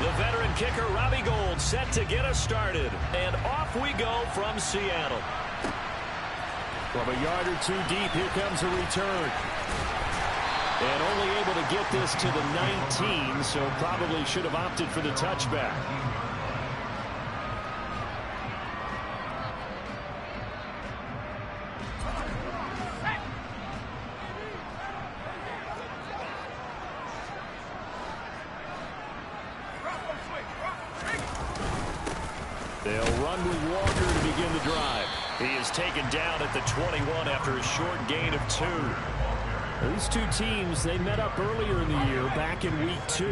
The veteran kicker, Robbie Gould, set to get us started. And off we go from Seattle. From a yard or two deep, here comes a return. And only able to get this to the 19, so probably should have opted for the touchback. They'll run with Walker to begin the drive. He is taken down at the 21 after a short gain of 2. These two teams, they met up earlier in the year, back in week 2.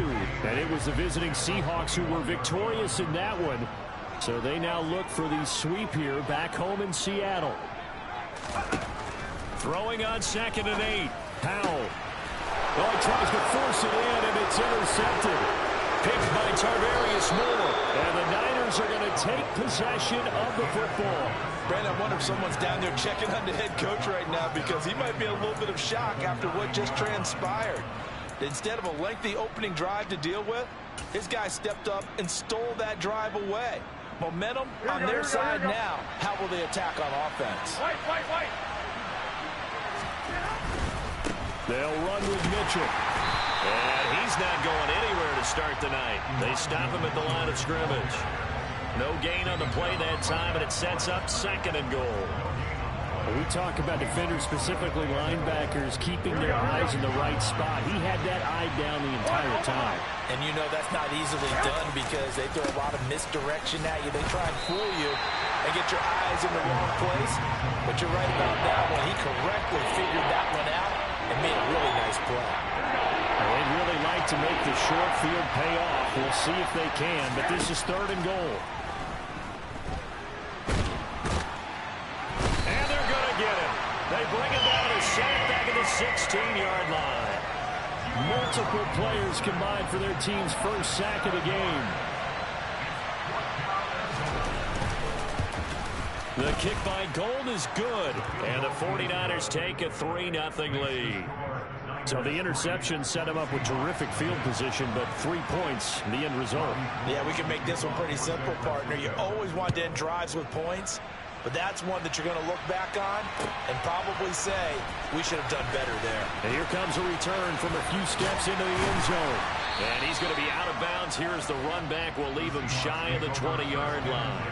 And it was the visiting Seahawks who were victorious in that one. So they now look for the sweep here back home in Seattle. Throwing on 2nd and 8. Powell. Oh, he tries to force it in, and it's intercepted. Picked by Tarvarius Moore. And the Niners are going to take possession of the football. Brandon, I wonder if someone's down there checking on the head coach right now because he might be in a little bit of shock after what just transpired. Instead of a lengthy opening drive to deal with, his guy stepped up and stole that drive away. Momentum on their side now. How will they attack on offense? They'll run with Mitchell. And he's not going anywhere to start the night. They stop him at the line of scrimmage. No gain on the play that time, and it sets up 2nd and goal. When we talk about defenders, specifically linebackers, keeping their eyes in the right spot. He had that eye down the entire time. And you know that's not easily done because they throw a lot of misdirection at you. They try and fool you and get your eyes in the wrong place. But you're right about that one. He correctly figured that one out and made a really nice play. They'd really like to make the short field pay off. We'll see if they can, but this is 3rd and goal. And they're going to get him. They bring him down to sack back at the 16-yard line. Multiple players combined for their team's first sack of the game. The kick by Gould is good. And the 49ers take a 3-0 lead. So the interception set him up with terrific field position, but 3 points, the end result. Yeah, we can make this one pretty simple, partner. You always want to end drives with points, but that's one that you're going to look back on and probably say, we should have done better there. And here comes a return from a few steps into the end zone. And he's going to be out of bounds. Here's the run back. Will leave him shy of the 20-yard line.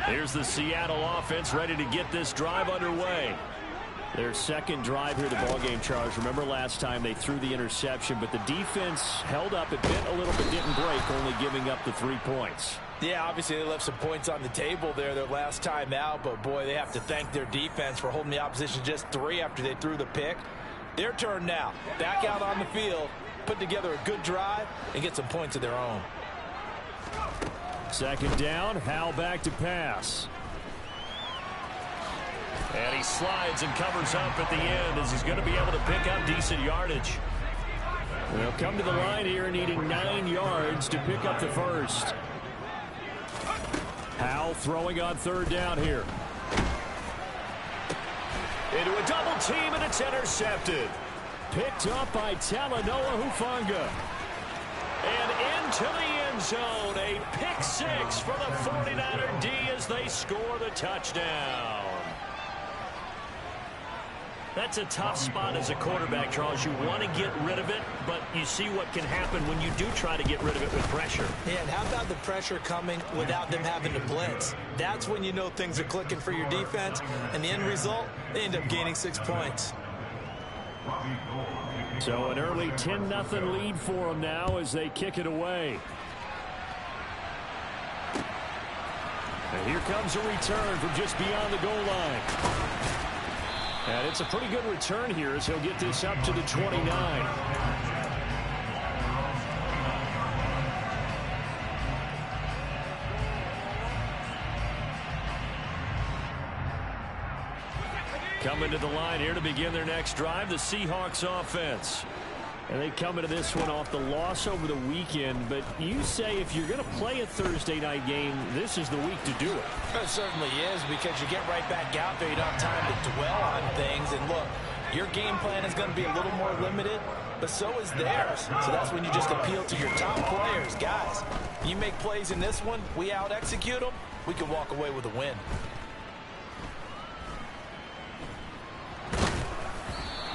Here's the Seattle offense ready to get this drive underway. Their second drive here, the ballgame, Charles. Remember last time they threw the interception, but the defense held up. It bent a little bit, didn't break, only giving up the 3 points. Yeah, obviously they left some points on the table there their last time out, but boy, they have to thank their defense for holding the opposition just 3 after they threw the pick. Their turn now. Back out on the field, put together a good drive, and get some points of their own. 2nd down, Howell back to pass. And he slides and covers up at the end as he's going to be able to pick up decent yardage. They'll come to the line here needing 9 yards to pick up the first. Howell throwing on 3rd down here. Into a double team, and it's intercepted. Picked up by Talanoa Hufanga. And into the end zone, a pick 6 for the 49er D as they score the touchdown. That's a tough spot as a quarterback, Charles. You want to get rid of it, but you see what can happen when you do try to get rid of it with pressure. Yeah, and how about the pressure coming without them having to blitz? That's when you know things are clicking for your defense, and the end result, they end up gaining 6 points. So an early 10-0 lead for them now as they kick it away. And here comes a return from just beyond the goal line. And it's a pretty good return here as he'll get this up to the 29. Coming to the line here to begin their next drive, the Seahawks offense. And they come into this one off the loss over the weekend, but you say if you're going to play a Thursday night game, this is the week to do it. It certainly is, because you get right back out there. You don't have time to dwell on things. And look, your game plan is going to be a little more limited, but so is theirs. So that's when you just appeal to your top players. Guys, you make plays in this one, we out-execute them, we can walk away with a win.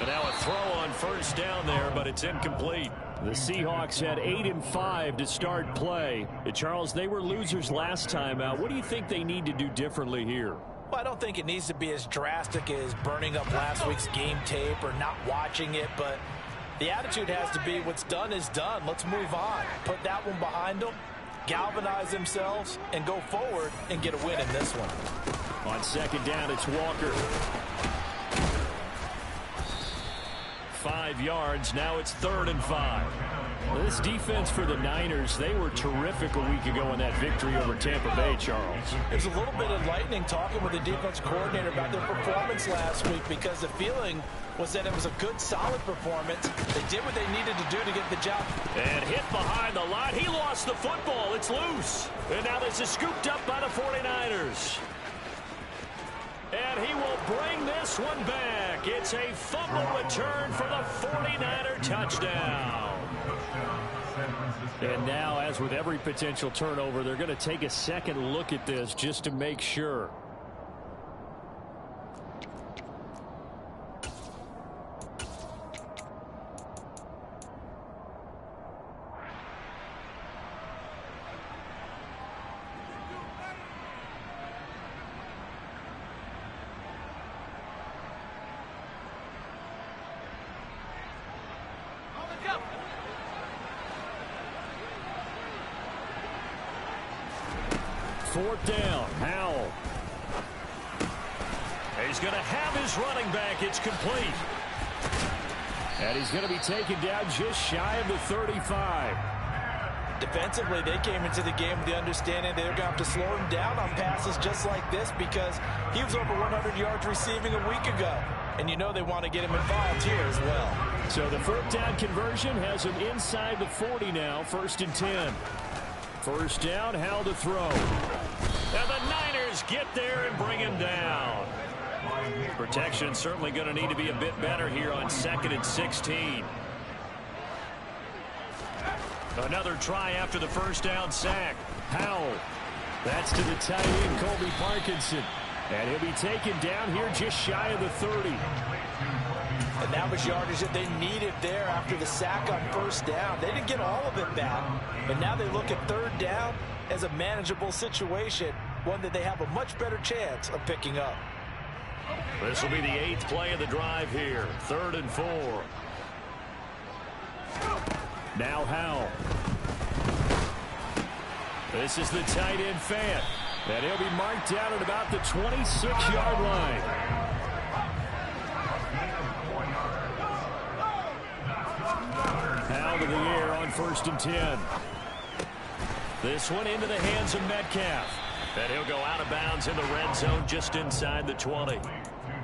And now a throw on first down there, but it's incomplete. The Seahawks had 8-5 to start play. Charles, they were losers last time out. What do you think they need to do differently here? Well, I don't think it needs to be as drastic as burning up last week's game tape or not watching it, but the attitude has to be what's done is done. Let's move on. Put that one behind them, galvanize themselves, and go forward and get a win in this one. On second down, it's Walker. 5 yards. Now it's 3rd and 5. This defense for the Niners, they were terrific a week ago in that victory over Tampa Bay, Charles. It was a little bit enlightening talking with the defense coordinator about their performance last week, because the feeling was that it was a good, solid performance. They did what they needed to do to get the job. And hit behind the line. He lost the football. It's loose. And now this is scooped up by the 49ers. And he will bring this one back. It's a fumble return for the 49er touchdown. And now, as with every potential turnover, they're going to take a second look at this just to make sure. Fourth down, Howell. He's going to have his running back. It's complete. And he's going to be taken down just shy of the 35. Defensively, they came into the game with the understanding they're going to have to slow him down on passes just like this, because he was over 100 yards receiving a week ago. And you know they want to get him involved here as well. So the fourth down conversion has him inside the 40 now, 1st and 10. First down, Howell to throw. And the Niners get there and bring him down. Protection certainly going to need to be a bit better here on 2nd and 16. Another try after the first down sack. Howell. That's to the tight end, Colby Parkinson. And he'll be taken down here just shy of the 30. And that was yardage that they needed there after the sack on first down. They didn't get all of it back, but now they look at 3rd down as a manageable situation, one that they have a much better chance of picking up. This will be the 8th play of the drive here. 3rd and 4. Now Howell. This is the tight end Fant. And he'll be marked down at about the 26-yard line. Howell to the air on 1st and 10. This one into the hands of Metcalf. And he'll go out of bounds in the red zone just inside the 20.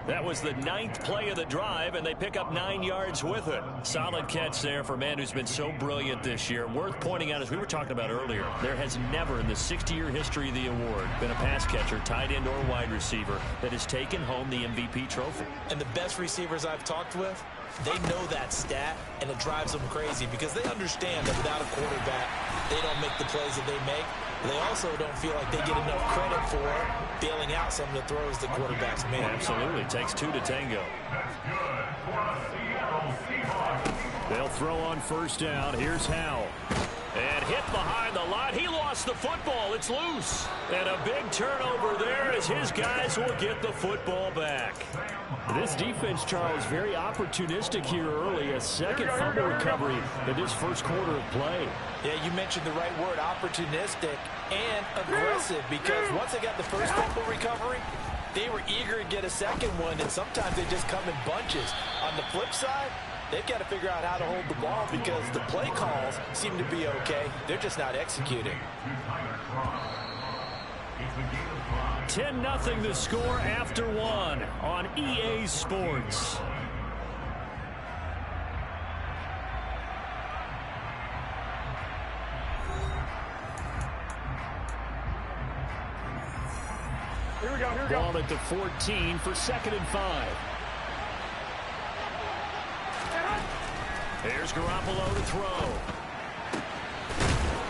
That was the 9th play of the drive, and they pick up 9 yards with it. Solid catch there for a man who's been so brilliant this year. Worth pointing out, as we were talking about earlier, there has never in the 60-year history of the award been a pass catcher, tight end or wide receiver that has taken home the MVP trophy. And the best receivers I've talked with, they know that stat, and it drives them crazy because they understand that without a quarterback, they don't make the plays that they make. They also don't feel like they get enough credit for bailing out some of the throws the quarterbacks make. Absolutely. It takes 2 to tango. They'll throw on first down. Here's Howell. And hit behind the line. He lost the football. It's loose. And a big turnover there as his guys will get the football back. This defense, Charles, very opportunistic here early. A second fumble recovery in this first quarter of play. Yeah, you mentioned the right word, opportunistic and aggressive, because once they got the first fumble recovery, they were eager to get a second one, and sometimes they just come in bunches. On the flip side, they've got to figure out how to hold the ball because the play calls seem to be okay. They're just not executing. 10-0 the score after one on EA Sports. Ball at the 14 for 2nd and 5. Here's Garoppolo to throw.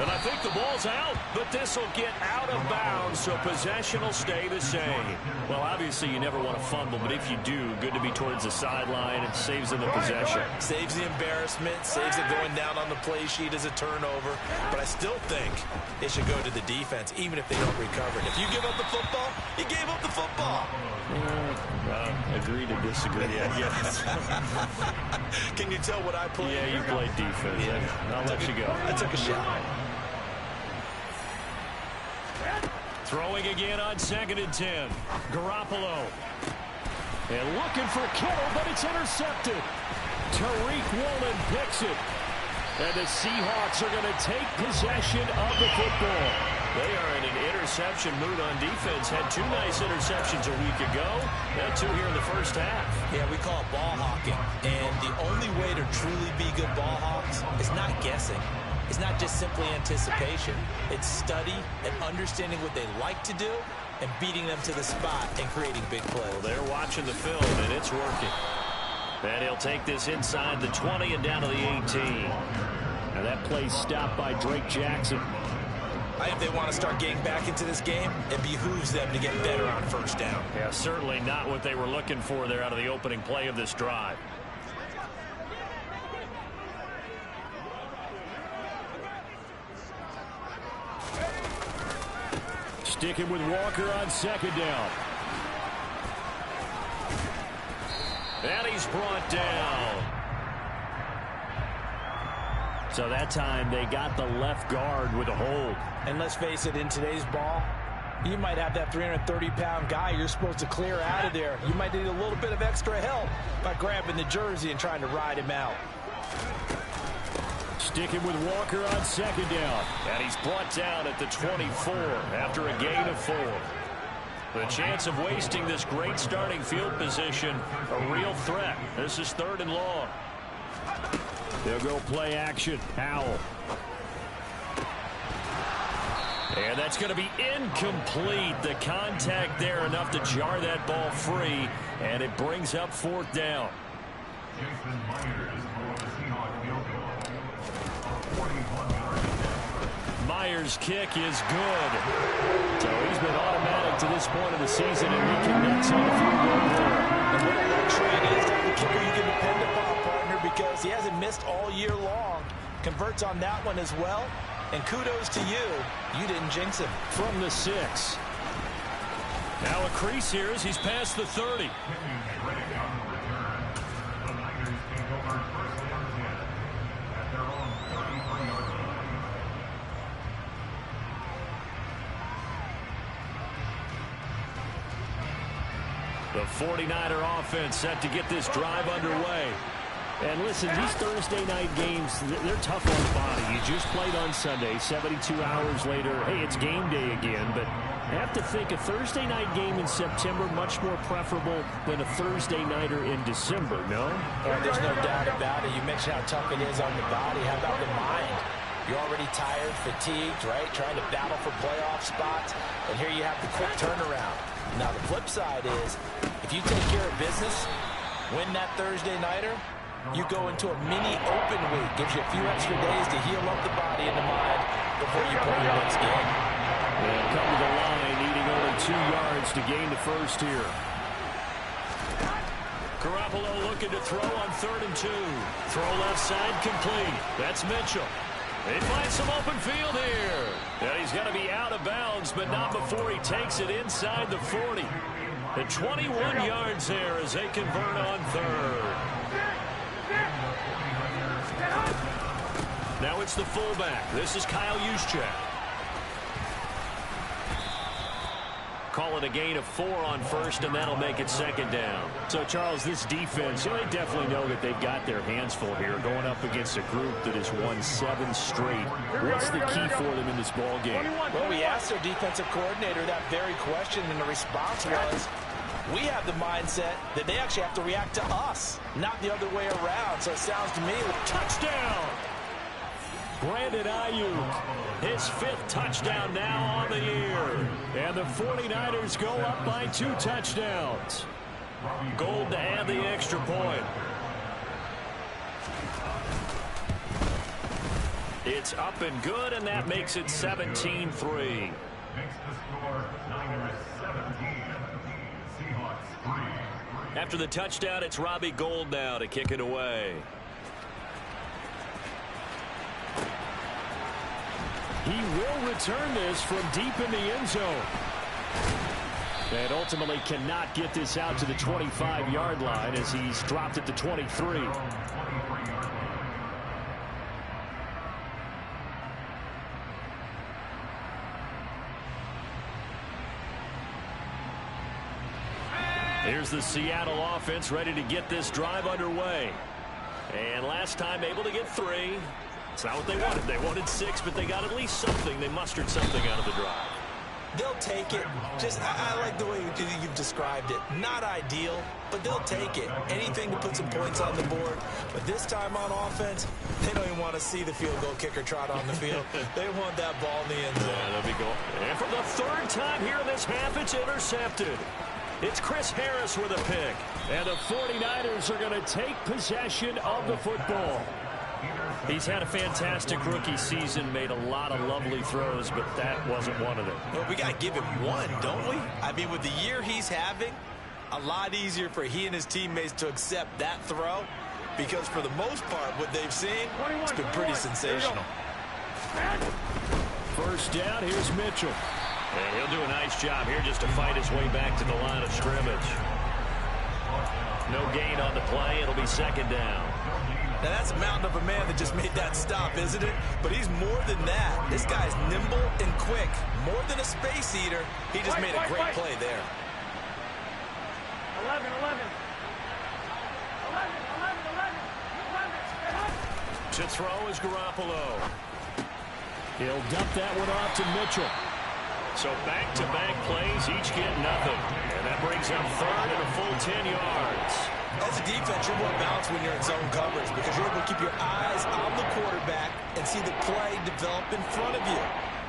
And I think the ball's out, but this will get out of bounds, so possession will stay the same. Well, obviously you never want to fumble, but if you do, good to be towards the sideline. It saves them the possession. Saves the embarrassment, saves it going down on the play sheet as a turnover. But I still think it should go to the defense, even if they don't recover it. If you give up the football, you gave up the football. Agree to disagree, I guess. Can you tell what I played? Yeah, you played defense. Yeah. I'll let you go. I took a shot. Throwing again on 2nd and 10. Garoppolo. And looking for Kittle, but it's intercepted. Tariq Woolen picks it. And the Seahawks are going to take possession of the football. They are in an interception mood on defense. Had 2 nice interceptions a week ago. Had 2 here in the first half. Yeah, we call it ball hawking. And the only way to truly be good ball hawks is not guessing. It's not just simply anticipation. It's study and understanding what they like to do and beating them to the spot and creating big plays. Well, they're watching the film, and it's working. And he'll take this inside the 20 and down to the 18. Now that play stopped by Drake Jackson. If they want to start getting back into this game, it behooves them to get better on first down. Yeah, certainly not what they were looking for there out of the opening play of this drive. Sticking with Walker on 2nd down. And he's brought down. So that time they got the left guard with a hold. And let's face it, in today's ball, you might have that 330-pound guy you're supposed to clear out of there. You might need a little bit of extra help by grabbing the jersey and trying to ride him out. Sticking with Walker on 2nd down. And he's brought down at the 24 after a gain of 4. The chance of wasting this great starting field position, a real threat. This is 3rd and long. They'll go play action. Howell. And that's going to be incomplete. The contact there enough to jar that ball free, and it brings up 4th down. Myers' kick is good. So he's been automatic to this point of the season, and he connects on the field goal there. And what a luxury it is to have a kicker you can depend upon, partner, because he hasn't missed all year long. Converts on that one as well. And kudos to you. You didn't jinx him. From the 6. Now a crease here as he's past the 30. The 49er offense set to get this drive underway. And listen, these Thursday night games, they're tough on the body. You just played on Sunday, 72 hours later, hey, it's game day again. But I have to think a Thursday night game in September much more preferable than a Thursday nighter in December, no? There's no doubt about it. You mentioned how tough it is on the body. How about the mind? You're already tired, fatigued, right? Trying to battle for playoff spots. And here you have the quick turnaround. Now, the flip side is, if you take care of business, win that Thursday nighter, you go into a mini open week. Gives you a few extra days to heal up the body and the mind before you play your next game. And come to the line, needing only 2 yards to gain the first here. Garoppolo looking to throw on 3rd and 2. Throw left side complete. That's Mitchell. He finds some open field here. And he's going to be out of bounds, but not before he takes it inside the 40. The 21 yards there as they convert on 3rd. Now it's the fullback. This is Kyle Juszczyk. Call it a gain of 4 on 1st, and that'll make it 2nd down. So, Charles, this defense, they definitely know that they've got their hands full here, going up against a group that has won 7 straight. What's the key for them in this ball game? Well, we asked their defensive coordinator that very question, and the response was, we have the mindset that they actually have to react to us, not the other way around. So it sounds to me like touchdown. Brandon Ayuk, his 5th touchdown now on the year. And the 49ers go up by 2 touchdowns. Gold to add the extra point. It's up and good, and that makes it 17-3. After the touchdown, it's Robbie Gould now to kick it away. He will return this from deep in the end zone. And ultimately cannot get this out to the 25-yard line as he's dropped it to 23. Here's the Seattle offense ready to get this drive underway. And last time able to get 3. It's not what they wanted. They wanted 6, but they got at least something. They mustered something out of the drive. They'll take it. I like the way you've described it. Not ideal, but they'll take it. Anything to put some points on the board. But this time on offense, they don't even want to see the field goal kicker trot on the field. They want that ball in the end zone. Yeah, that'll be goal. And for the 3rd time here in this half, it's intercepted. It's Chris Harris with a pick. And the 49ers are going to take possession of the football. He's had a fantastic rookie season, made a lot of lovely throws, but that wasn't one of them. Well, we got to give him one, don't we? I mean, with the year he's having, a lot easier for he and his teammates to accept that throw, because for the most part, what they've seen, it's been pretty sensational. First down, here's Mitchell. And he'll do a nice job here just to fight his way back to the line of scrimmage. No gain on the play. It'll be 2nd down. Now, that's a mountain of a man that just made that stop, isn't it? But he's more than that. This guy's nimble and quick. More than a space eater. He just made a great play there. 11. To throw is Garoppolo. He'll dump that one off to Mitchell. So back-to-back plays, each get nothing. And that brings up 3rd and a full 10 yards. As a defense, you're more balanced when you're in zone coverage because you're able to keep your eyes on the quarterback and see the play develop in front of you.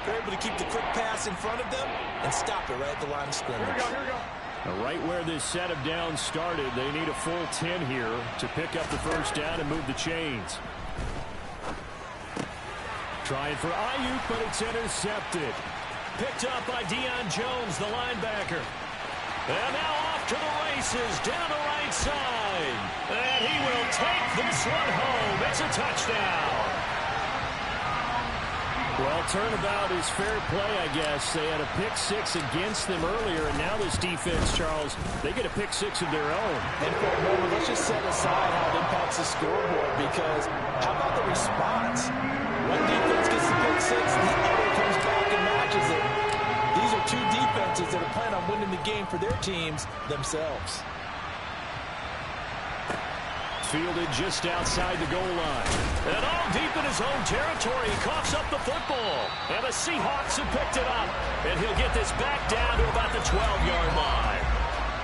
You're able to keep the quick pass in front of them and stop it right at the line of scrimmage. Here we go. Right where this set of downs started, they need a full 10 here to pick up the 1st down and move the chains. Trying for Ayuk, but it's intercepted. Picked up by Deion Jones, the linebacker. And now off to the races, down the right side. And he will take this one home. It's a touchdown. Well, turnabout is fair play, I guess. They had a pick-6 against them earlier, and now this defense, Charles, they get a pick-6 of their own. And for a moment, let's just set aside how it impacts the scoreboard, because how about the response? One defense gets the pick-6, the other comes back and matches it. These are 2 defenses that are planning on winning the game for their teams themselves. Fielded just outside the goal line. And all deep in his own territory, he coughs up the football. And the Seahawks have picked it up. And he'll get this back down to about the 12-yard line.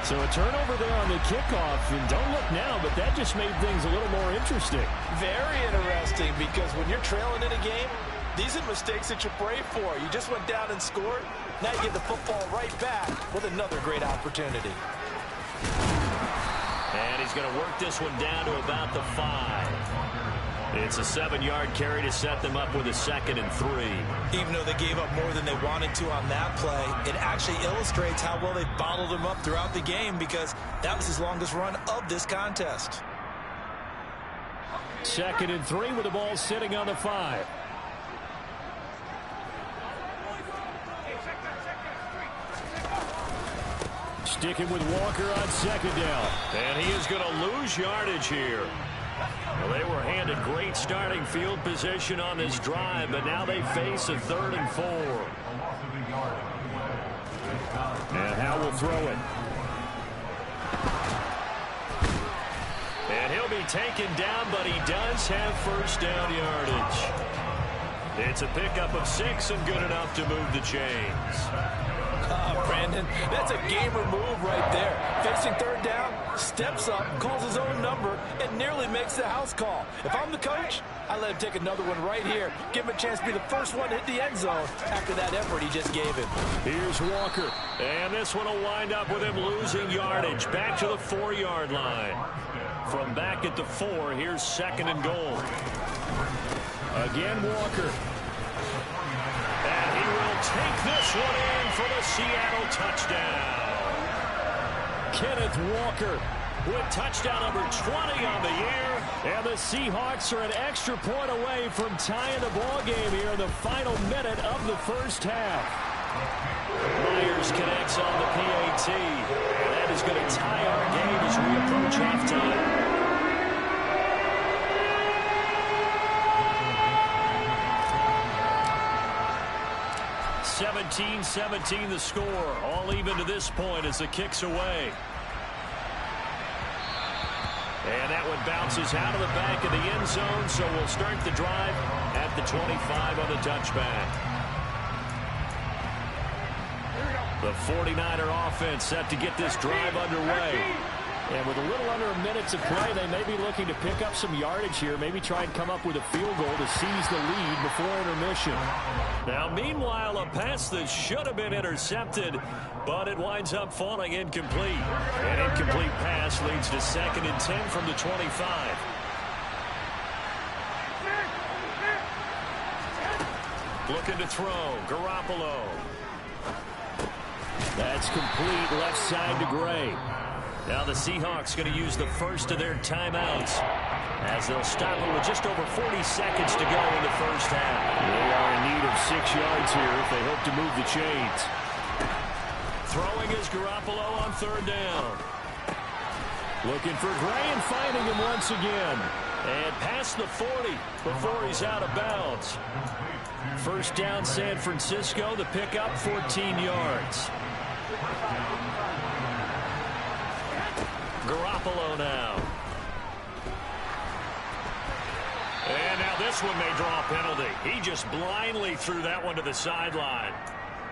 So a turnover there on the kickoff. And don't look now, but that just made things a little more interesting. Very interesting, because when you're trailing in a game, these are mistakes that you pray for. You just went down and scored. Now you get the football right back with another great opportunity. And he's going to work this one down to about the 5. It's a 7-yard carry to set them up with a 2nd and 3. Even though they gave up more than they wanted to on that play, it actually illustrates how well they bottled him up throughout the game, because that was his longest run of this contest. 2nd and 3 with the ball sitting on the 5. Sticking with Walker on 2nd down. And he is going to lose yardage here. Well, they were handed great starting field position on this drive, but now they face a 3rd and 4. And Howe will throw it. And he'll be taken down, but he does have 1st down yardage. It's a pickup of 6 and good enough to move the chains. Brandon, that's a gamer move right there. Facing third down, steps up, calls his own number, and nearly makes the house call. If I'm the coach, I let him take another one right here. Give him a chance to be the first one to hit the end zone after that effort he just gave him. Here's Walker. And this one will wind up with him losing yardage. Back to the 4-yard line. From back at the 4, here's 2nd and goal. Again, Walker. And he will take this one in for the Seattle touchdown. Kenneth Walker with touchdown number 20 on the year. And the Seahawks are an extra point away from tying the ball game here in the final minute of the first half. Myers connects on the PAT. And that is going to tie our game as we approach halftime. 17-17 the score. All even to this point as the kick's away. And that one bounces out of the back of the end zone, so we'll start the drive at the 25 on the touchback. The 49er offense set to get this drive underway. And with a little under a minute to play, they may be looking to pick up some yardage here, maybe try and come up with a field goal to seize the lead before intermission. Now, meanwhile, a pass that should have been intercepted, but it winds up falling incomplete. An incomplete pass leads to 2nd and 10 from the 25. Looking to throw, Garoppolo. That's complete left side to Gray. Now the Seahawks going to use the first of their timeouts as they'll stop it with just over 40 seconds to go in the first half. They are in need of 6 yards here if they hope to move the chains. Throwing is Garoppolo on 3rd down. Looking for Gray and finding him once again. And past the 40 before he's out of bounds. First down San Francisco, the pickup 14 yards. Garoppolo now. And now this one may draw a penalty. He just blindly threw that one to the sideline.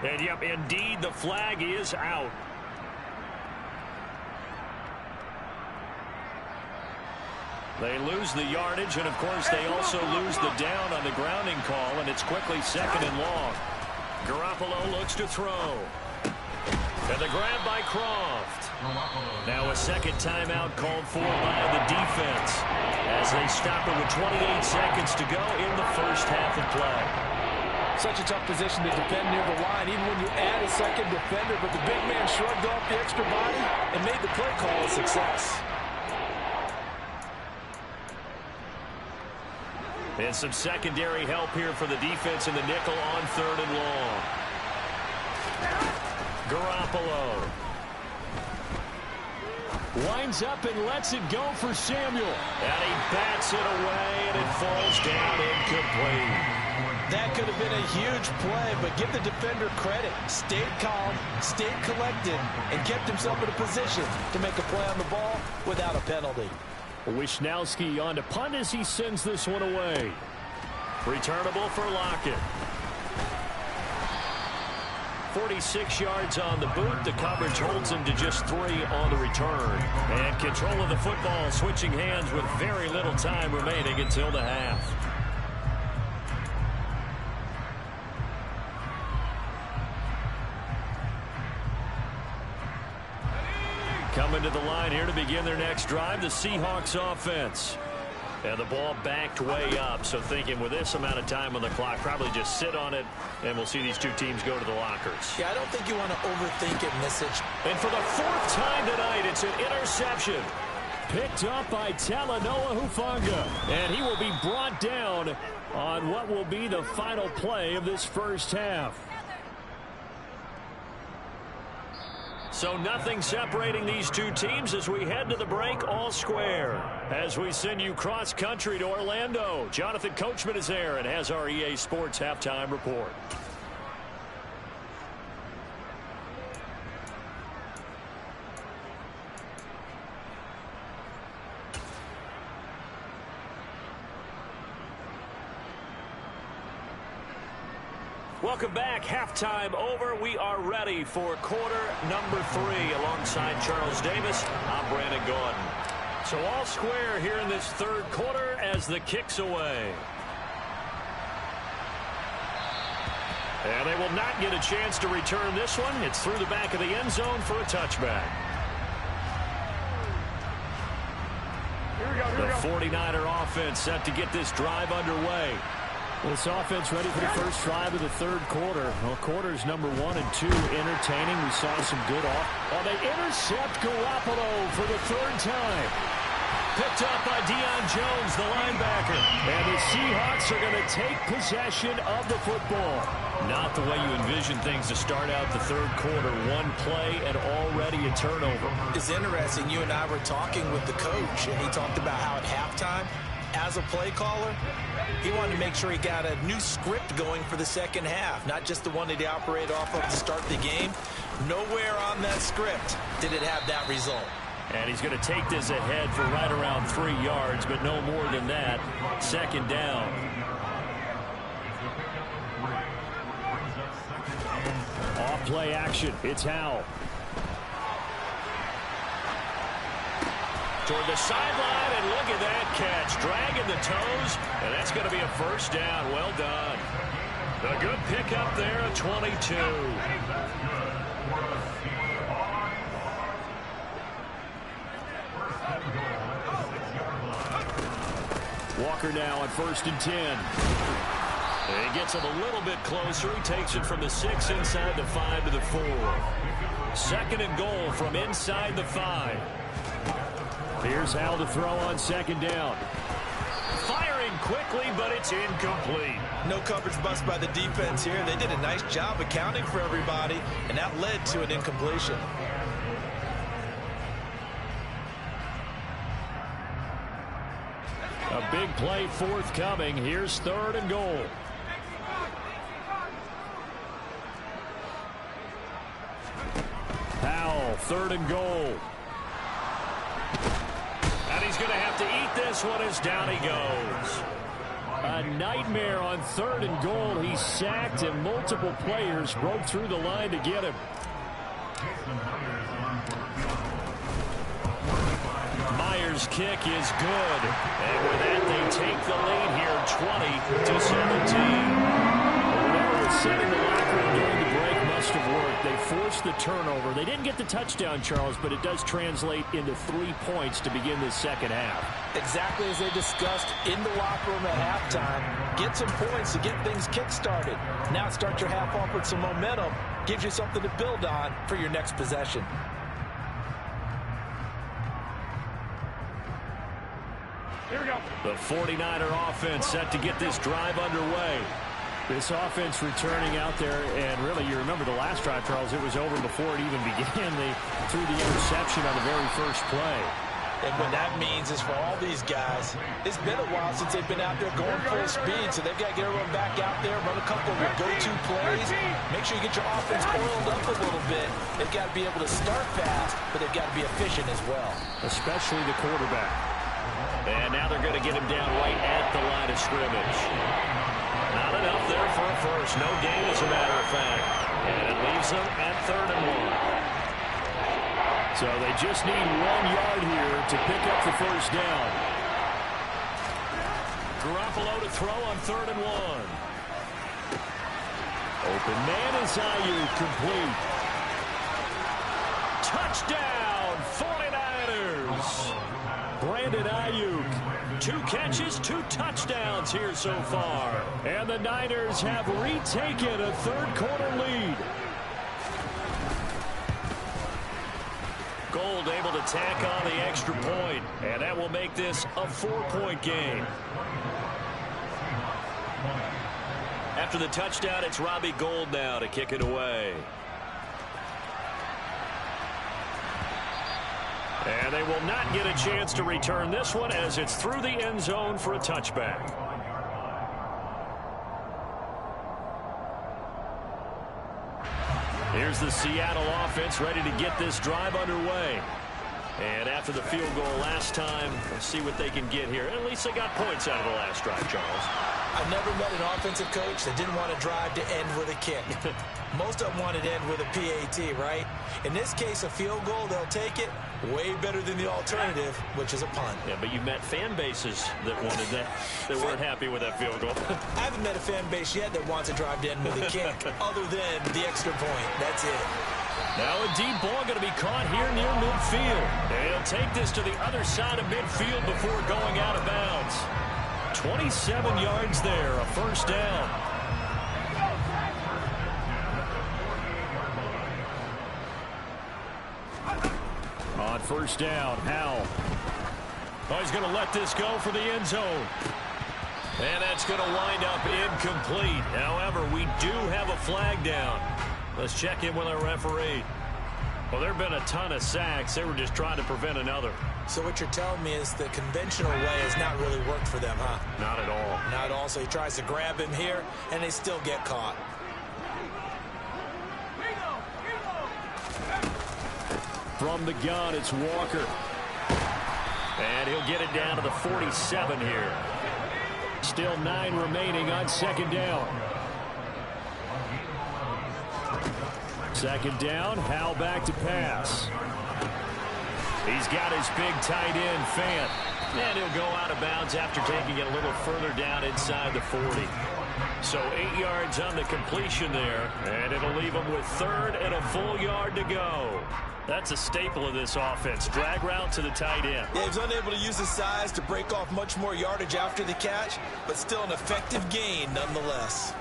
And yep, indeed, the flag is out. They lose the yardage, and of course they also lose the down on the grounding call, and it's quickly 2nd and long. Garoppolo looks to throw. And the grab by Croft. Now a second timeout called for by the defense as they stop it with 28 seconds to go in the first half of play. Such a tough position to defend near the line, even when you add a second defender, but the big man shrugged off the extra body and made the play call a success. And some secondary help here for the defense in the nickel on 3rd and long. Garoppolo winds up and lets it go for Samuel. And he bats it away, and it falls down incomplete. That could have been a huge play, but give the defender credit. Stayed calm, stayed collected, and kept himself in a position to make a play on the ball without a penalty. Wisnowski on to punt as he sends this one away. Returnable for Lockett. 46 yards on the boot. The coverage holds him to just 3 on the return. And control of the football switching hands with very little time remaining until the half. Coming to the line here to begin their next drive, the Seahawks offense. And the ball backed way up, so thinking with this amount of time on the clock, probably just sit on it, and we'll see these two teams go to the lockers. Yeah, I don't think you want to overthink it, Message. And for the 4th time tonight, it's an interception. Picked up by Talanoa Hufanga, and he will be brought down on what will be the final play of this first half. So nothing separating these two teams as we head to the break, all square. As we send you cross-country to Orlando, Jonathan Coachman is there and has our EA Sports halftime report. Welcome back. Halftime over. We are ready for quarter number 3. Alongside Charles Davis, I'm Brandon Gaudin. So all square here in this third quarter as the kick's away. And they will not get a chance to return this one. It's through the back of the end zone for a touchback. The 49er offense set to get this drive underway. This offense ready for the first drive of the third quarter. Well, quarters number 1 and 2 entertaining. We saw some good off. Oh, they intercept Garoppolo for the third time. Picked up by Deion Jones, the linebacker. And the Seahawks are going to take possession of the football. Not the way you envision things to start out the third quarter. One play and already a turnover. It's interesting. You and I were talking with the coach, and he talked about how at halftime, as a play caller, he wanted to make sure he got a new script going for the second half, not just the one that he operated off of to start the game. Nowhere on that script did it have that result. And he's going to take this ahead for right around 3 yards, but no more than that. Second down. Off play action. It's Howell. Toward the sideline, and look at that catch. Dragging the toes, and that's going to be a first down. Well done. A good pickup there at 22. Walker now on 1st and 10. He gets him a little bit closer. He takes it from the 6 inside the 5 to the 4. Second and goal from inside the 5. Here's Howell to throw on second down. Firing quickly, but it's incomplete. No coverage bust by the defense here. They did a nice job accounting for everybody, and that led to an incompletion. A big play forthcoming. Here's 3rd and goal. Howell, 3rd and goal. And he's going to have to eat this one as down he goes. A nightmare on 3rd and goal. He's sacked, and multiple players broke through the line to get him. Myers' kick is good. And with that, they take the lead here 20-17. Whatever was said in the locker room during the break must have worked. They forced the turnover. They didn't get the touchdown, Charles, but it does translate into 3 points to begin this second half. Exactly as they discussed in the locker room at halftime. Get some points to get things kick-started. Now start your half off with some momentum. Gives you something to build on for your next possession. Here we go. The 49er offense set to get this drive underway. This offense returning out there, and really, you remember the last drive, Charles, it was over before it even began. They threw the interception on the very first play. And what that means is for all these guys, it's been a while since they've been out there going full speed, so they've got to get everyone back out there, run a couple of go-to plays, make sure you get your offense oiled up a little bit. They've got to be able to start fast, but they've got to be efficient as well. Especially the quarterback. And now they're going to get him down right at the line of scrimmage. Not enough there for a first. No gain, as a matter of fact. And it leaves them at 3rd and 1. So they just need 1 yard here to pick up the first down. Garoppolo to throw on 3rd and 1. Open man is Ayuk, complete. Touchdown, 49ers. Brandon Ayuk. 2 catches, 2 touchdowns here so far. And the Niners have retaken a third quarter lead. Gold able to tack on the extra point, and that will make this a 4-point game. After the touchdown, it's Robbie Gould now to kick it away. And they will not get a chance to return this one as it's through the end zone for a touchback. Here's the Seattle offense ready to get this drive underway. And after the field goal last time, we'll see what they can get here. At least they got points out of the last drive, Charles. I've never met an offensive coach that didn't want to drive to end with a kick. Most of them wanted to end with a PAT, right? In this case, a field goal, they'll take it. Way better than the alternative, which is a punt. Yeah, but you met fan bases that wanted that, that weren't happy with that field goal. I haven't met a fan base yet that wants to drive to end with a kick, other than the extra point. That's it. Now a deep ball going to be caught here near midfield. They'll take this to the other side of midfield before going out of bounds. 27 yards there, a first down. On first down, Howell. Oh, he's going to let this go for the end zone. And that's going to wind up incomplete. However, we do have a flag down. Let's check in with our referee. Well, there have been a ton of sacks. They were just trying to prevent another. So what you're telling me is the conventional way has not really worked for them, huh? Not at all. Not at all. So he tries to grab him here, and they still get caught. From the gun, it's Walker. And he'll get it down to the 47 here. Still 9 remaining on second down. Second down, Howell back to pass. He's got his big tight end, Fant. And he'll go out of bounds after taking it a little further down inside the 40. So 8 yards on the completion there. And it'll leave him with third and a full yard to go. That's a staple of this offense. Drag route to the tight end. Yeah, he's unable to use his size to break off much more yardage after the catch, but still an effective gain nonetheless.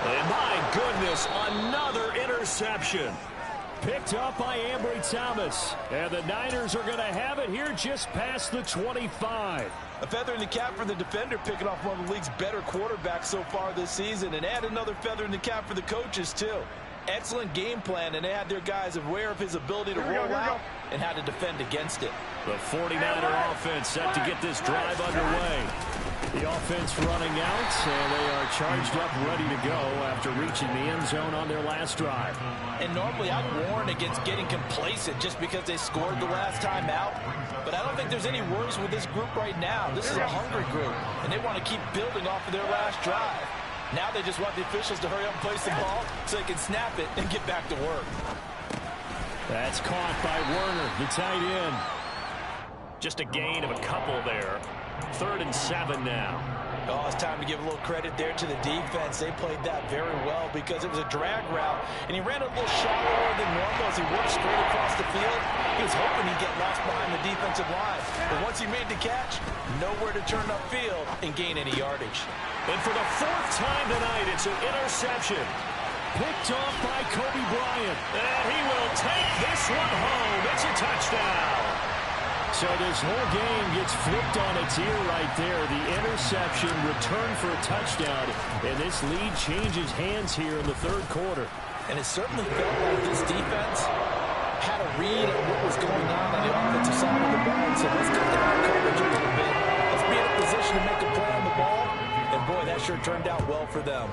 And my goodness, another interception. Picked up by Ambry Thomas. And the Niners are going to have it here just past the 25. A feather in the cap for the defender, picking off one of the league's better quarterbacks so far this season, and add another feather in the cap for the coaches, too. Excellent game plan, and they had their guys aware of his ability to roll out and how to defend against it. The 49er offense set to get this drive underway. The offense running out, and they are charged up, ready to go after reaching the end zone on their last drive. And normally I'd warn against getting complacent just because they scored the last time out. But I don't think there's any worries with this group right now. This is a hungry group, and they want to keep building off of their last drive. Now they just want the officials to hurry up and place the ball so they can snap it and get back to work. That's caught by Werner, the tight end. Just a gain of a couple there. 3rd and 7 now. Oh, it's time to give a little credit there to the defense. They played that very well because it was a drag route, and he ran a little shallower than normal as he worked straight across the field. He was hoping he'd get lost behind the defensive line. But once he made the catch, nowhere to turn upfield and gain any yardage. And for the 4th time tonight, it's an interception. Picked off by Kobe Bryant. And he will take this one home. It's a touchdown. So this whole game gets flipped on its ear right there. The interception, return for a touchdown, and this lead changes hands here in the 3rd quarter. And it certainly felt like this defense had a read on what was going on the offensive side of the ball. So let's cut down coverage a little bit. Let's be in a position to make a play on the ball. And boy, that sure turned out well for them.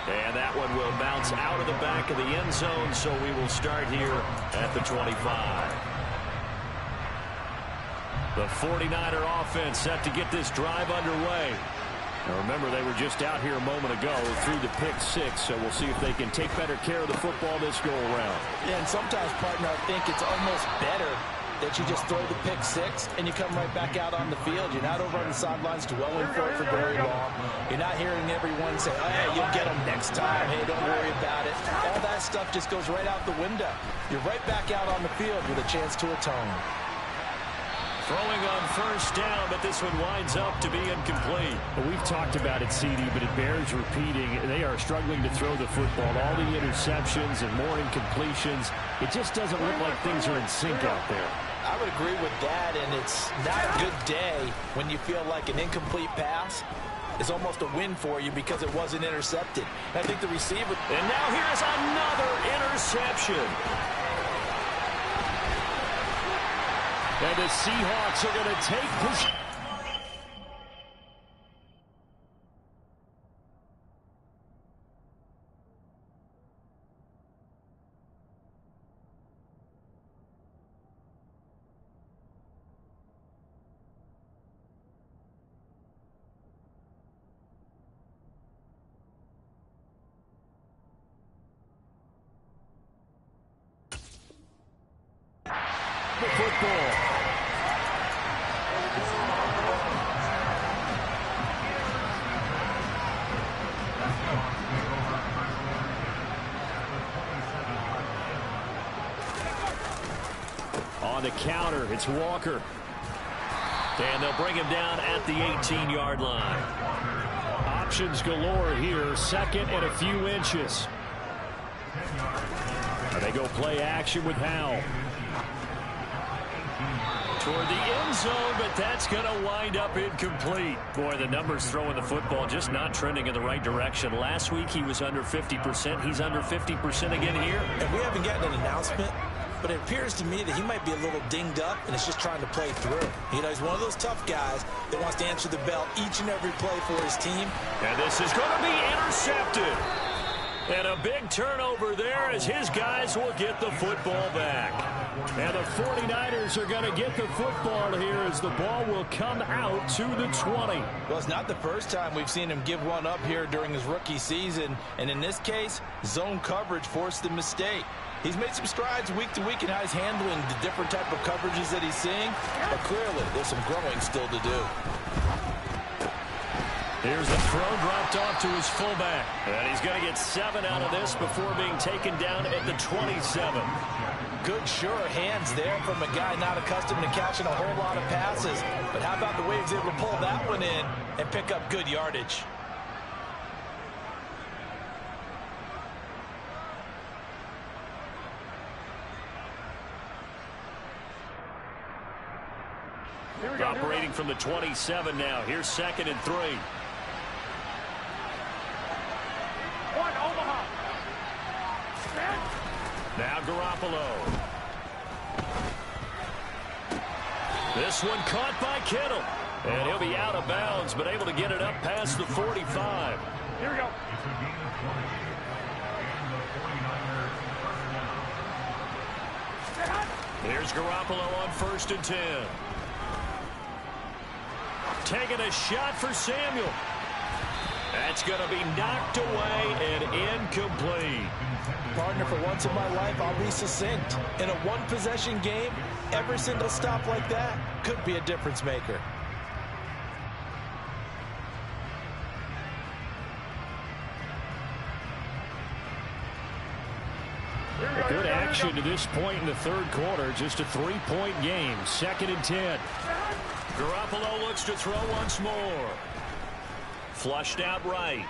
And that one will bounce out of the back of the end zone, so we will start here at the 25. The 49er offense set to get this drive underway. Now remember, they were just out here a moment ago through the pick 6, so we'll see if they can take better care of the football this go-around. Yeah, and sometimes, partner, I think it's almost better that you just throw the pick 6 and you come right back out on the field. You're not over on the sidelines dwelling for it for very long. You're not hearing everyone say, oh, hey, you'll get them next time. Hey, don't worry about it. All that stuff just goes right out the window. You're right back out on the field with a chance to atone. Throwing on first down, but this one winds up to be incomplete. Well, we've talked about it, CD, but it bears repeating. They are struggling to throw the football. All the interceptions and more incompletions. It just doesn't look like things are in sync out there. I would agree with that, and it's not a good day when you feel like an incomplete pass is almost a win for you because it wasn't intercepted. And I think the receiver... And now here's another interception. And the Seahawks are going to take this. the football. On the counter, it's Walker. And they'll bring him down at the 18-yard line. Options galore here. Second and a few inches. They go play action with Howell. Toward the end zone, but that's going to wind up incomplete. Boy, the numbers throwing the football just not trending in the right direction. Last week he was under 50%. He's under 50% again here. And we haven't gotten an announcement, but it appears to me that he might be a little dinged up and is just trying to play through. You know, he's one of those tough guys that wants to answer the bell each and every play for his team. And this is going to be intercepted. And a big turnover there as his guys will get the football back. And the 49ers are going to get the football here as the ball will come out to the 20. Well, it's not the first time we've seen him give one up here during his rookie season. And in this case, zone coverage forced the mistake. He's made some strides week to week in how he's handling the different type of coverages that he's seeing. But clearly, there's some growing still to do. Here's the throw dropped off to his fullback. And he's going to get 7 out of this before being taken down at the 27. Good, sure hands there from a guy not accustomed to catching a whole lot of passes. But how about the way he was able to pull that one in and pick up good yardage? Operating from the 27 now. Here's 2nd and 3. Now Garoppolo. This one caught by Kittle. And he'll be out of bounds, but able to get it up past the 45. Here we go. Here's Garoppolo on 1st and 10. Taking a shot for Samuel. That's going to be knocked away and incomplete. Partner, for once in my life, I'll be succinct. In a one-possession game, every single stop like that could be a difference maker. Good action to this point in the third quarter. Just a 3-point game. 2nd and 10. Garoppolo looks to throw once more. Flushed out right.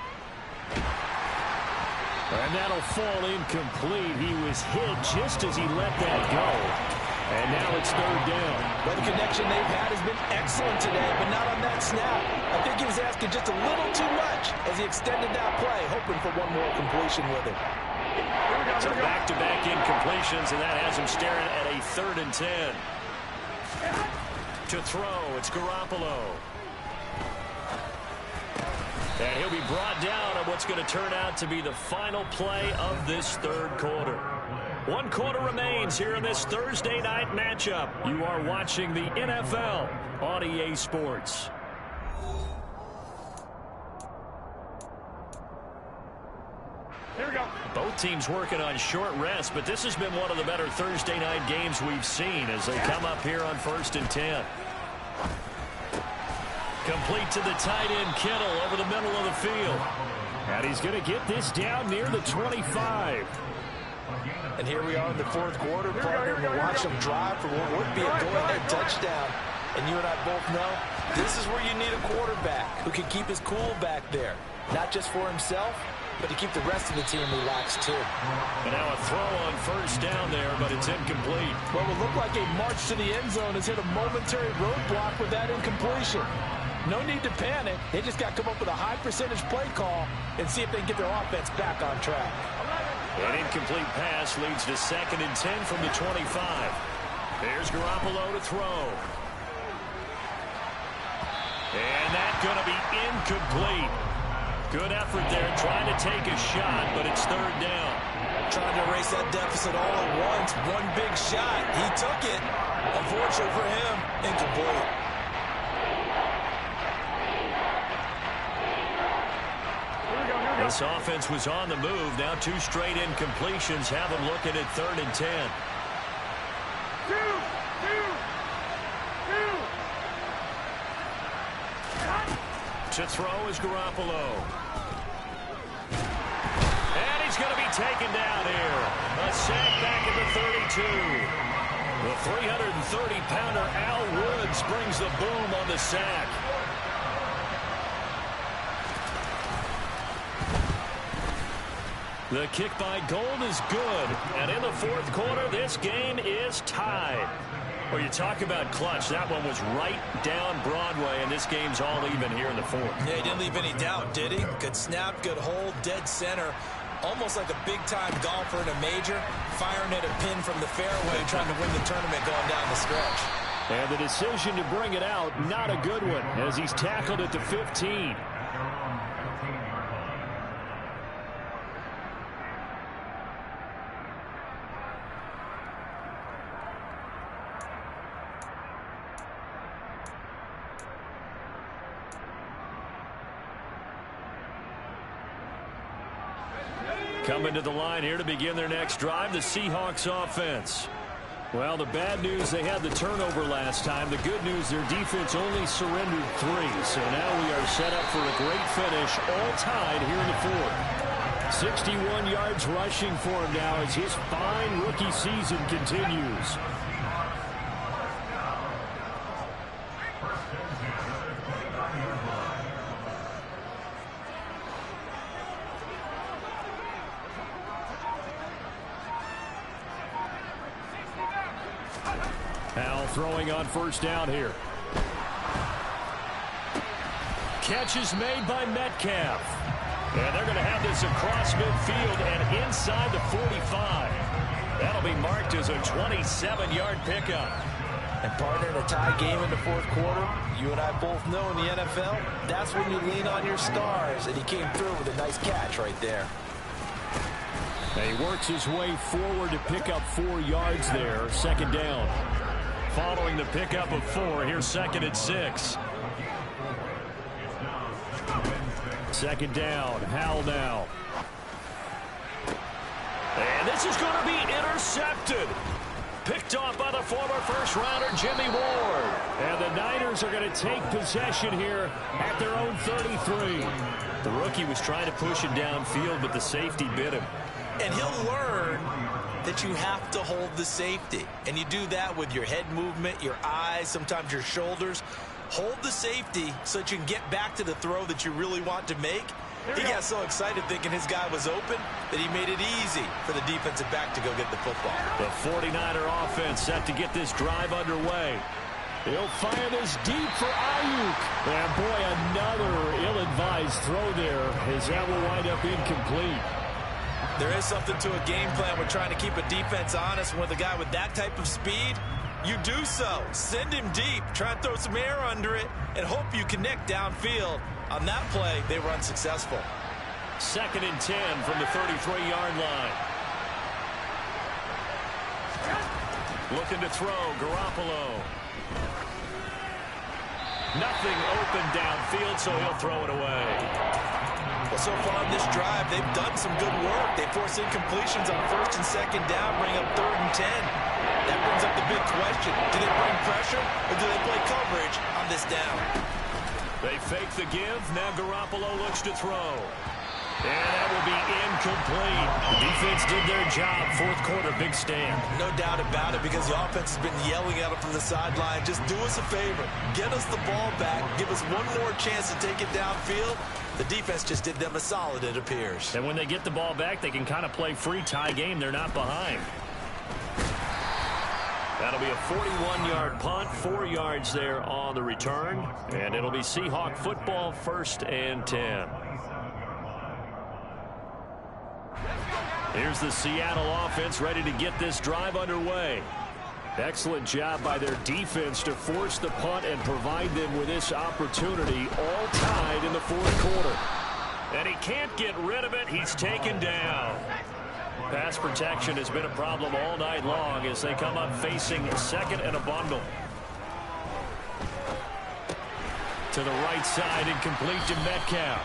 And that'll fall incomplete. He was hit just as he let that go. And now it's 3rd down. Well, the connection they've had has been excellent today, but not on that snap. I think he was asking just a little too much as he extended that play, hoping for one more completion with it. So back-to-back incompletions, and that has him staring at a 3rd and 10. To throw, it's Garoppolo. And he'll be brought down on what's going to turn out to be the final play of this third quarter. 1 quarter remains here in this Thursday night matchup. You are watching the NFL on EA Sports. Here we go. Both teams working on short rest, but this has been one of the better Thursday night games we've seen as they come up here on 1st and 10. Complete to the tight end, Kittle, over the middle of the field. And he's going to get this down near the 25. And here we are in the 4th quarter, partner. We'll watch them drive for what would be a go-ahead touchdown. And you and I both know this is where you need a quarterback who can keep his cool back there. Not just for himself, but to keep the rest of the team relaxed too. And now a throw on 1st down there, but it's incomplete. Well, it looked like a march to the end zone has hit a momentary roadblock with that incompletion. No need to panic. They just got to come up with a high percentage play call and see if they can get their offense back on track. An incomplete pass leads to 2nd and 10 from the 25. There's Garoppolo to throw. And that's going to be incomplete. Good effort there, trying to take a shot, but it's 3rd down. Trying to erase that deficit all at once. One big shot. He took it. Unfortunately for him, incomplete. This offense was on the move. Now 2 straight incompletions have them looking at 3rd and 10. To throw is Garoppolo. And he's going to be taken down here. A sack back at the 32. The 330-pounder Al Woods brings the boom on the sack. The kick by Gold is good. And in the fourth quarter, this game is tied. Well, you talk about clutch. That one was right down Broadway, and this game's all even here in the fourth. Yeah, he didn't leave any doubt, did he? Good snap, good hold, dead center. Almost like a big-time golfer in a major, firing at a pin from the fairway, trying to win the tournament going down the stretch. And the decision to bring it out, not a good one, as he's tackled at the 15. Coming to the line here to begin their next drive, the Seahawks offense. Well, the bad news, they had the turnover last time. The good news, their defense only surrendered 3. So now we are set up for a great finish, all tied here in the fourth. 61 yards rushing for him now as his fine rookie season continues. Powell throwing on first down here. Catch is made by Metcalf. And they're going to have this across midfield and inside the 45. That'll be marked as a 27-yard pickup. And partner, in a tie game in the fourth quarter, you and I both know in the NFL, that's when you lean on your stars. And he came through with a nice catch right there. He works his way forward to pick up 4 yards there. Second down. Following the pickup of 4, here's second and 6. Second down, Howell now. And this is going to be intercepted. Picked off by the former first-rounder Jimmy Ward. And the Niners are going to take possession here at their own 33. The rookie was trying to push it downfield, but the safety bit him. And he'll learn that you have to hold the safety. And you do that with your head movement, your eyes, sometimes your shoulders. Hold the safety so that you can get back to the throw that you really want to make. He got so excited thinking his guy was open that he made it easy for the defensive back to go get the football. The 49er offense set to get this drive underway. He'll fire this deep for Ayuk. And boy, another ill-advised throw there as that will wind up incomplete. There is something to a game plan with trying to keep a defense honest. With a guy with that type of speed, you do so. Send him deep. Try and throw some air under it and hope you connect downfield. On that play, they were unsuccessful. Second and 10 from the 33-yard line. Looking to throw, Garoppolo. Nothing open downfield, so he'll throw it away. Well, so far in this drive, they've done some good work. They force incompletions on first and second down, bring up third and 10. That brings up the big question. Do they bring pressure or do they play coverage on this down? They fake the give. Now Garoppolo looks to throw. And that will be incomplete. The defense did their job. Fourth quarter, big stand. No doubt about it, because the offense has been yelling at them from the sideline. Just do us a favor. Get us the ball back. Give us one more chance to take it downfield. The defense just did them a solid, it appears. And when they get the ball back, they can kind of play free tie game. They're not behind. That'll be a 41-yard punt, 4 yards there on the return. And it'll be Seahawk football, first and 10. Here's the Seattle offense ready to get this drive underway. Excellent job by their defense to force the punt and provide them with this opportunity, all tied in the fourth quarter. And he can't get rid of it. He's taken down. Pass protection has been a problem all night long as they come up facing second and a bundle. To the right side, incomplete to Metcalf.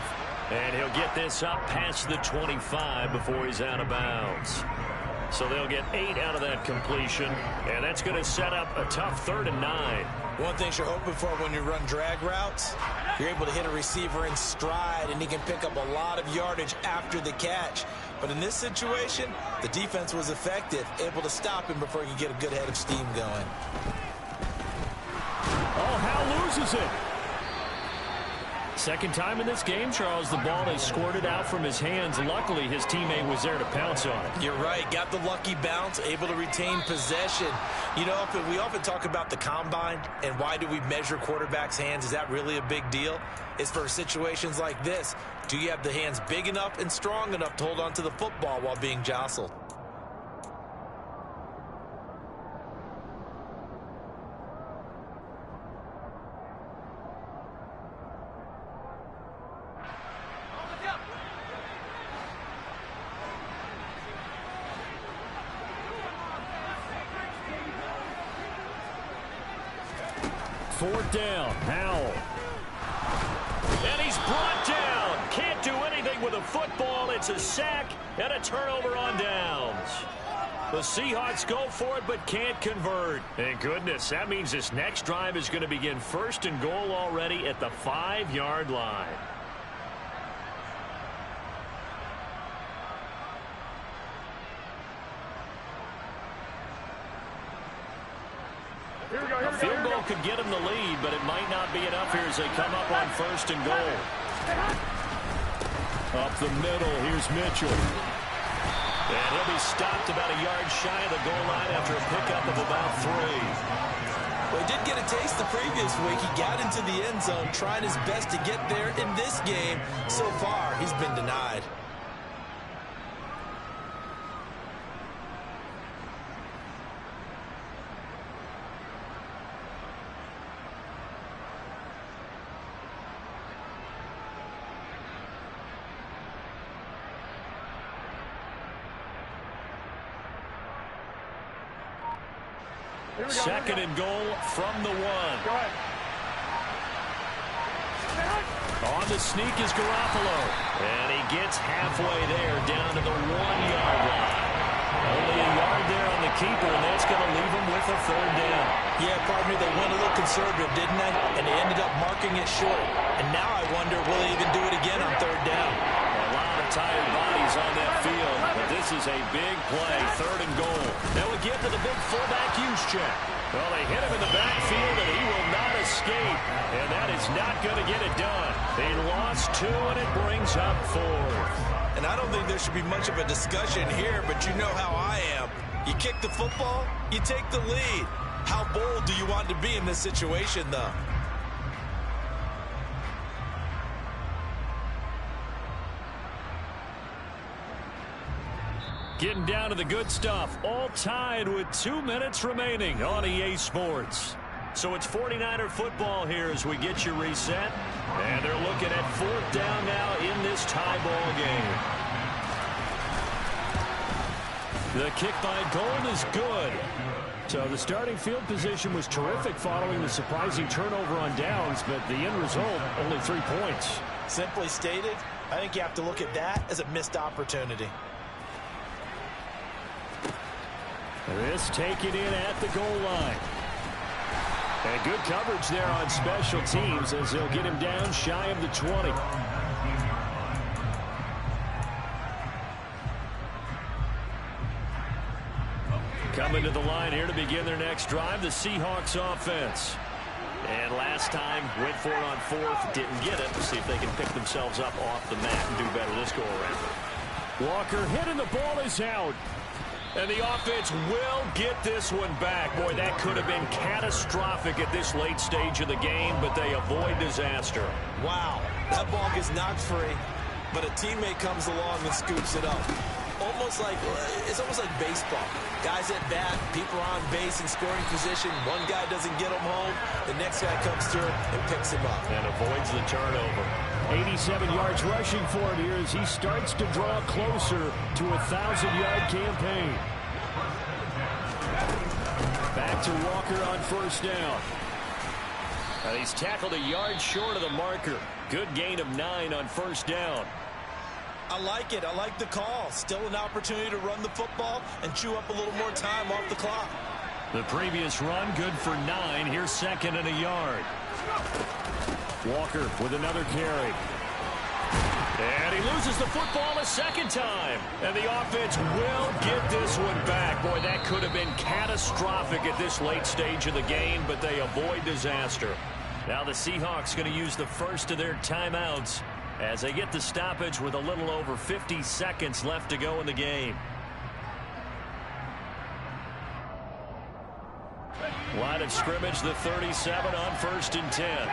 And he'll get this up past the 25 before he's out of bounds. So they'll get 8 out of that completion, and that's going to set up a tough 3rd and 9. One thing you're hoping for when you run drag routes, You're able to hit a receiver in stride, and he can pick up a lot of yardage after the catch. But in this situation, the defense was effective, able to stop him before he could get a good head of steam going. Oh, Howell loses it. Second time in this game, Charles, the ball is squirted out from his hands. Luckily, his teammate was there to pounce on it. You're right. Got the lucky bounce, able to retain possession. You know, we often talk about the combine and why do we measure quarterbacks' hands. Is that really a big deal? It's for situations like this. Do you have the hands big enough and strong enough to hold on to the football while being jostled? Fourth down, Howell. And he's brought down. Can't do anything with a football. It's a sack and a turnover on downs. The Seahawks go for it but can't convert. Thank goodness. That means this next drive is going to begin first and goal already at the 5-yard line. A field goal could get him the lead, but it might not be enough here as they come up on first and goal. Up the middle, here's Mitchell. And he'll be stopped about a yard shy of the goal line after a pickup of about 3. Well, he did get a taste the previous week. He got into the end zone, trying his best to get there in this game. So far, he's been denied. Second and goal from the 1. Go ahead. On the sneak is Garoppolo. And he gets halfway there down to the 1-yard line. Only a yard there on the keeper, and that's going to leave him with a third down. Yeah, pardon me, they went a little conservative, didn't they? And they ended up marking it short. And now I wonder, will they even do it again on third down? A lot of tired bodies on that field, but this is a big play, third and goal. That would give to the big fullback use check. Well, they hit him in the backfield, and he will not escape. And that is not going to get it done. They lost 2, and it brings up 4th. And I don't think there should be much of a discussion here, but you know how I am. You kick the football, you take the lead. How bold do you want to be in this situation, though? Getting down to the good stuff. All tied with 2 minutes remaining on EA Sports. So it's 49er football here as we get you reset. And they're looking at 4th down now in this tie ball game. The kick by Gold is good. So the starting field position was terrific following the surprising turnover on downs, but the end result, only 3 points. Simply stated, I think you have to look at that as a missed opportunity. This taken in at the goal line. And good coverage there on special teams as they'll get him down shy of the 20. Coming to the line here to begin their next drive, the Seahawks offense. And last time, went for it on 4th, didn't get it. We'll see if they can pick themselves up off the mat and do better this go-around. Walker hit and the ball is out. And the offense will get this one back. Boy, that could have been catastrophic at this late stage of the game, but they avoid disaster. Wow, that ball gets knocked free, but a teammate comes along and scoops it up. It's almost like baseball. Guys at bat, people are on base in scoring position. One guy doesn't get him home. The next guy comes through and picks him up. And avoids the turnover. 87 yards rushing for him here as he starts to draw closer to a 1,000-yard campaign. Back to Walker on first down. And he's tackled a yard short of the marker. Good gain of 9 on first down. I like it. I like the call. Still an opportunity to run the football and chew up a little more time off the clock. The previous run good for 9. Here's second and a yard. Walker with another carry. And he loses the football a second time. And the offense will get this one back. Boy, that could have been catastrophic at this late stage of the game, but they avoid disaster. Now the Seahawks going to use the first of their timeouts as they get the stoppage with a little over 50 seconds left to go in the game. Line of scrimmage, the 37 on 1st and 10.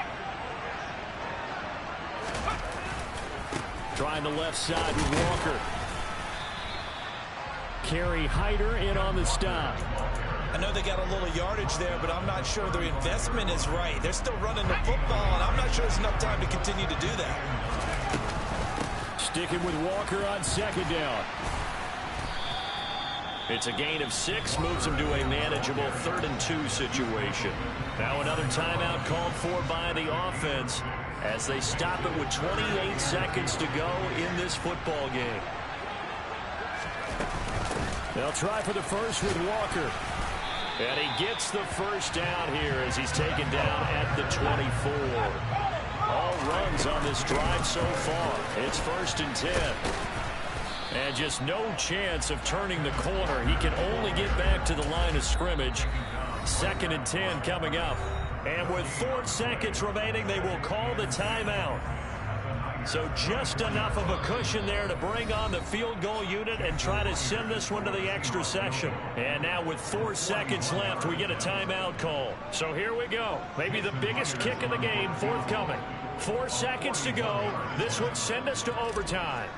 Trying the left side with Walker. Kerry Hyder in on the stop. I know they got a little yardage there, but I'm not sure their investment is right. They're still running the football, and I'm not sure there's enough time to continue to do that. Sticking with Walker on 2nd down. It's a gain of 6, moves him to a manageable 3rd and 2 situation. Now another timeout called for by the offense as they stop it with 28 seconds to go in this football game. They'll try for the first with Walker. And he gets the first down here as he's taken down at the 24. All runs on this drive so far. It's 1st and 10. And just no chance of turning the corner. He can only get back to the line of scrimmage. 2nd and 10 coming up. And with 4 seconds remaining, they will call the timeout. So just enough of a cushion there to bring on the field goal unit and try to send this one to the extra session. And now with 4 seconds left, we get a timeout call. So here we go. Maybe the biggest kick of the game forthcoming. 4 seconds to go. This would send us to overtime.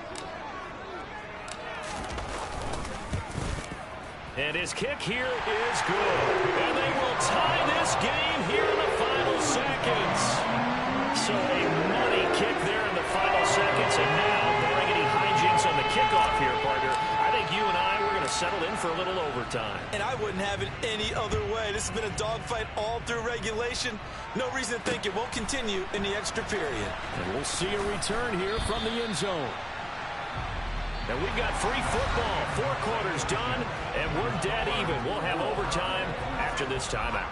And his kick here is good. And they will tie this game here in the final seconds. So a money kick there in the final seconds. And now, barring any hijinks on the kickoff here, partner, I think you and I, we're going to settle in for a little overtime. And I wouldn't have it any other way. This has been a dogfight all through regulation. No reason to think it won't continue in the extra period. And we'll see a return here from the end zone. And we've got free football. 4 quarters done, and we're dead even. We'll have overtime after this timeout.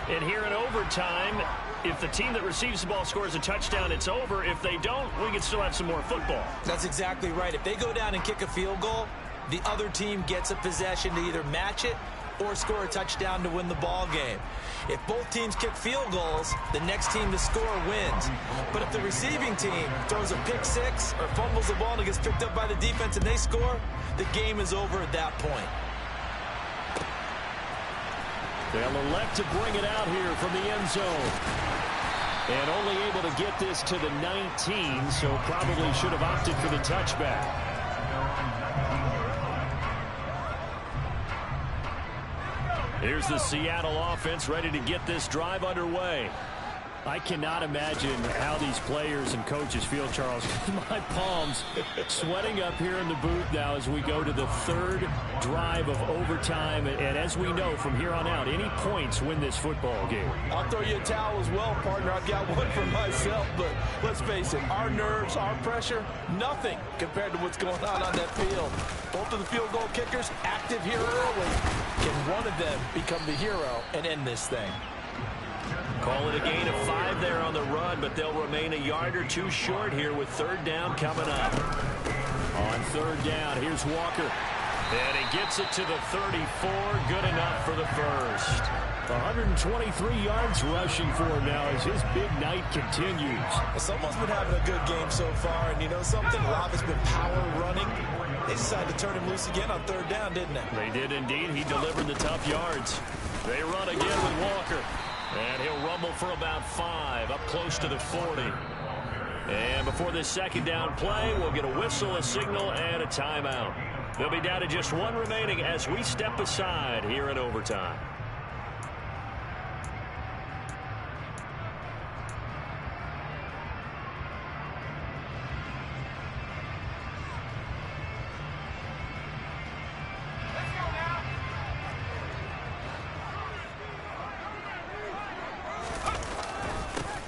And here in overtime, if the team that receives the ball scores a touchdown, it's over. If they don't, we can still have some more football. That's exactly right. If they go down and kick a field goal, the other team gets a possession to either match it or score a touchdown to win the ball game. If both teams kick field goals, the next team to score wins. But if the receiving team throws a pick 6 or fumbles the ball and it gets picked up by the defense and they score, the game is over at that point. They'll elect to bring it out here from the end zone. And only able to get this to the 19, so probably should have opted for the touchback. Here's the Seattle offense ready to get this drive underway. I cannot imagine how these players and coaches feel, Charles. My palms sweating up here in the booth now as we go to the 3rd drive of overtime. And as we know, from here on out, any points win this football game. I'll throw you a towel as well, partner. I've got one for myself, but let's face it, our nerves, our pressure, nothing compared to what's going on that field. Both of the field goal kickers active here early. Can one of them become the hero and end this thing? Call it a gain of 5 there on the run, but they'll remain a yard or 2 short here with 3rd down coming up. On 3rd down, here's Walker. And he gets it to the 34. Good enough for the first. 123 yards rushing for him now as his big night continues. Someone's been having a good game so far, and you know something? A lot of it's been power running. They decided to turn him loose again on 3rd down, didn't they? They did indeed. He delivered the tough yards. They run again with Walker. And he'll rumble for about 5, up close to the 40. And before this 2nd down play, we'll get a whistle, a signal, and a timeout. They'll be down to just 1 remaining as we step aside here in overtime.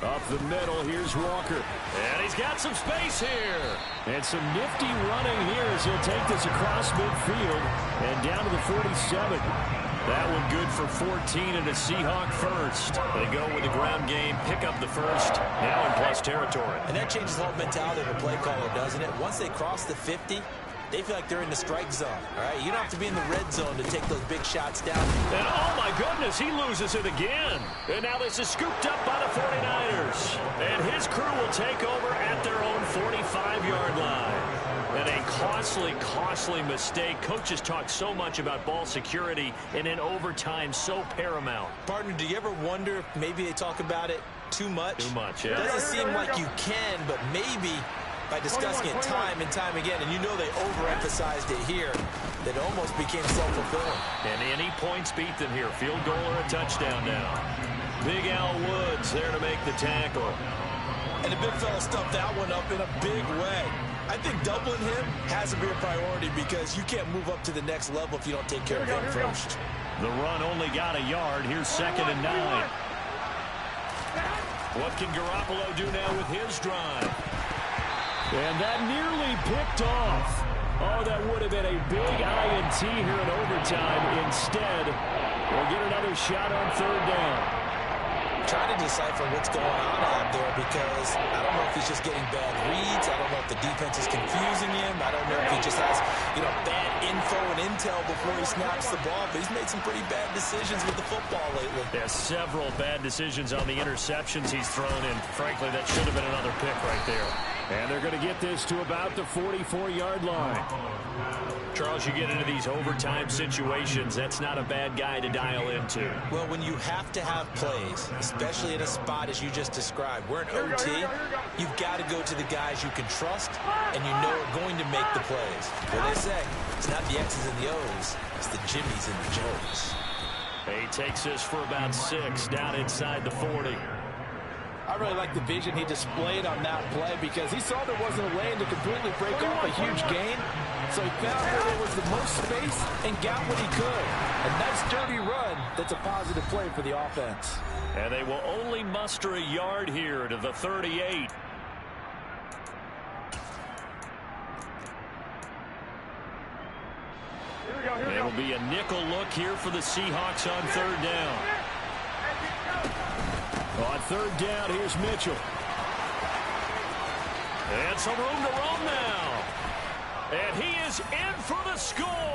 Up the middle, here's Walker. And he's got some space here. And some nifty running here as he'll take this across midfield and down to the 47. That one good for 14 and a Seahawk first. They go with the ground game, pick up the first, now in plus territory. And that changes the whole mentality of a play caller, doesn't it? Once they cross the 50, they feel like they're in the strike zone, all right? You don't have to be in the red zone to take those big shots down. And oh my goodness, he loses it again. And now this is scooped up by the 49ers. And his crew will take over at their own 45-yard line. And a costly mistake. Coaches talk so much about ball security, and in overtime, so paramount. Partner, do you ever wonder if maybe they talk about it too much? Too much, yeah. It doesn't seem like you can, but maybe by discussing it time and time again, and you know they overemphasized it here, that it almost became self-fulfilling. And any points beat them here. Field goal or a touchdown now. Big Al Woods there to make the tackle. And the big fella stuffed that one up in a big way. I think doubling him has to be a priority because you can't move up to the next level if you don't take care of him first. The run only got a yard. Here's 2nd and 9. What can Garoppolo do now with his drive? And that nearly picked off. Oh, that would have been a big INT here in overtime. Instead, we'll get another shot on 3rd down. Trying to decipher what's going on out there because I don't know if he's just getting bad reads. I don't know if the defense is confusing him. I don't know if he just has, bad info and intel before he snaps the ball. But he's made some pretty bad decisions with the football lately. There's several bad decisions on the interceptions he's thrown in. Frankly, that should have been another pick right there. And they're going to get this to about the 44-yard line. Charles, you get into these overtime situations, that's not a bad guy to dial into. Well, when you have to have plays, especially in a spot as you just described, we're in OT, you've got to go to the guys you can trust and you know are going to make the plays. What they say, it's not the X's and the O's, it's the Jimmies and the Joes. He takes this for about 6 down inside the 40. I really like the vision he displayed on that play because he saw there wasn't a lane to completely break off a huge gain. So he found where there was the most space and got what he could. A nice dirty run that's a positive play for the offense. And they will only muster a yard here to the 38. It'll be a nickel look here for the Seahawks on 3rd down. On 3rd down, here's Mitchell. And some room to roam now. And he is in for the score.